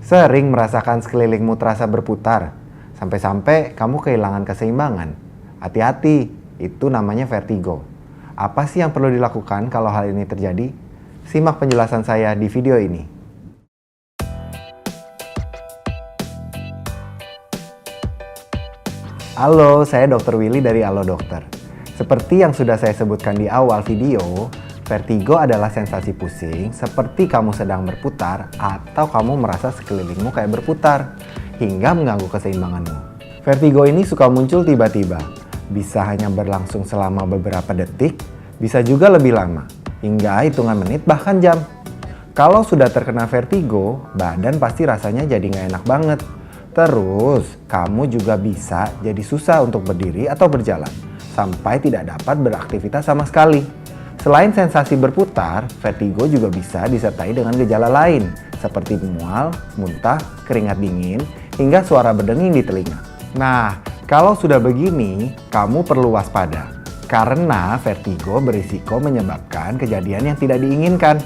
Sering merasakan sekelilingmu terasa berputar, sampai-sampai kamu kehilangan keseimbangan. Hati-hati, itu namanya vertigo. Apa sih yang perlu dilakukan kalau hal ini terjadi? Simak penjelasan saya di video ini. Halo, saya Dr. Willy dari Halo Dokter. Seperti yang sudah saya sebutkan di awal video, vertigo adalah sensasi pusing seperti kamu sedang berputar atau kamu merasa sekelilingmu kayak berputar hingga mengganggu keseimbanganmu. Vertigo ini suka muncul tiba-tiba, bisa hanya berlangsung selama beberapa detik, bisa juga lebih lama, hingga hitungan menit bahkan jam. Kalau sudah terkena vertigo, badan pasti rasanya jadi nggak enak banget. Terus, kamu juga bisa jadi susah untuk berdiri atau berjalan, sampai tidak dapat beraktivitas sama sekali. Selain sensasi berputar, vertigo juga bisa disertai dengan gejala lain, seperti mual, muntah, keringat dingin, hingga suara berdenging di telinga. Nah, kalau sudah begini, kamu perlu waspada, karena vertigo berisiko menyebabkan kejadian yang tidak diinginkan.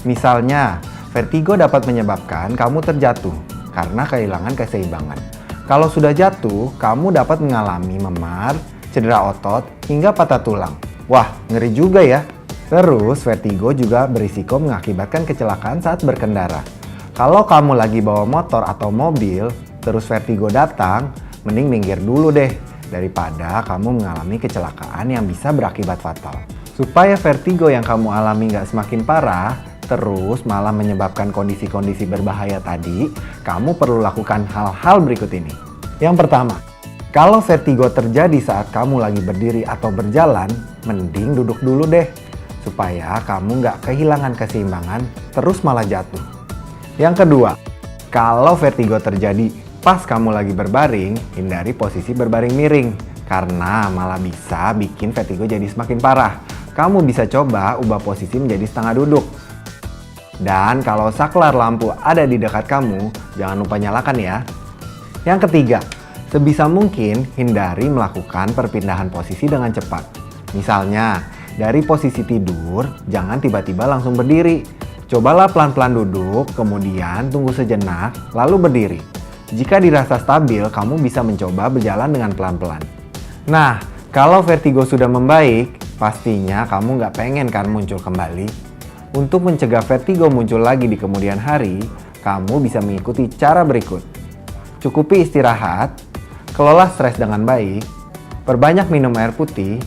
Misalnya, vertigo dapat menyebabkan kamu terjatuh karena kehilangan keseimbangan. Kalau sudah jatuh, kamu dapat mengalami memar, cedera otot, hingga patah tulang. Wah, ngeri juga ya. Terus, vertigo juga berisiko mengakibatkan kecelakaan saat berkendara. Kalau kamu lagi bawa motor atau mobil, terus vertigo datang, mending minggir dulu deh, daripada kamu mengalami kecelakaan yang bisa berakibat fatal. Supaya vertigo yang kamu alami nggak semakin parah, terus malah menyebabkan kondisi-kondisi berbahaya tadi, kamu perlu lakukan hal-hal berikut ini. Yang pertama, kalau vertigo terjadi saat kamu lagi berdiri atau berjalan, mending duduk dulu deh, supaya kamu nggak kehilangan keseimbangan, terus malah jatuh. Yang kedua, kalau vertigo terjadi pas kamu lagi berbaring, hindari posisi berbaring miring, karena malah bisa bikin vertigo jadi semakin parah. Kamu bisa coba ubah posisi menjadi setengah duduk. Dan kalau saklar lampu ada di dekat kamu, jangan lupa nyalakan ya. Yang ketiga, sebisa mungkin hindari melakukan perpindahan posisi dengan cepat. Misalnya, dari posisi tidur, jangan tiba-tiba langsung berdiri. Cobalah pelan-pelan duduk, kemudian tunggu sejenak, lalu berdiri. Jika dirasa stabil, kamu bisa mencoba berjalan dengan pelan-pelan. Nah, kalau vertigo sudah membaik, pastinya kamu nggak pengen kan muncul kembali. Untuk mencegah vertigo muncul lagi di kemudian hari, kamu bisa mengikuti cara berikut. Cukupi istirahat, kelola stres dengan baik, perbanyak minum air putih,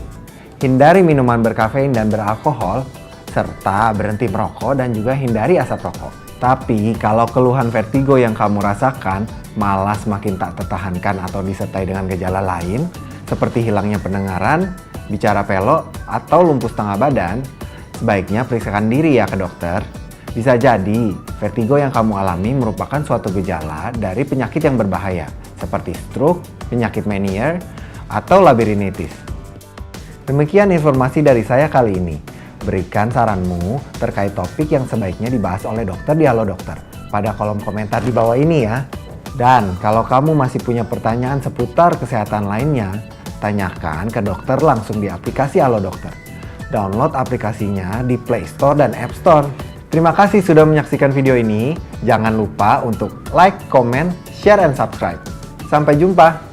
hindari minuman berkafein dan beralkohol, serta berhenti merokok dan juga hindari asap rokok. Tapi kalau keluhan vertigo yang kamu rasakan malah semakin tak tertahankan atau disertai dengan gejala lain, seperti hilangnya pendengaran, bicara pelok, atau lumpuh setengah badan, sebaiknya periksakan diri ya ke dokter. Bisa jadi vertigo yang kamu alami merupakan suatu gejala dari penyakit yang berbahaya, seperti stroke, penyakit Meniere, atau labirinitis. Demikian informasi dari saya kali ini. Berikan saranmu terkait topik yang sebaiknya dibahas oleh dokter di Halo Dokter pada kolom komentar di bawah ini ya. Dan kalau kamu masih punya pertanyaan seputar kesehatan lainnya, tanyakan ke dokter langsung di aplikasi Halo Dokter. Download aplikasinya di Play Store dan App Store. Terima kasih sudah menyaksikan video ini. Jangan lupa untuk like, comment, share, and subscribe. Sampai jumpa!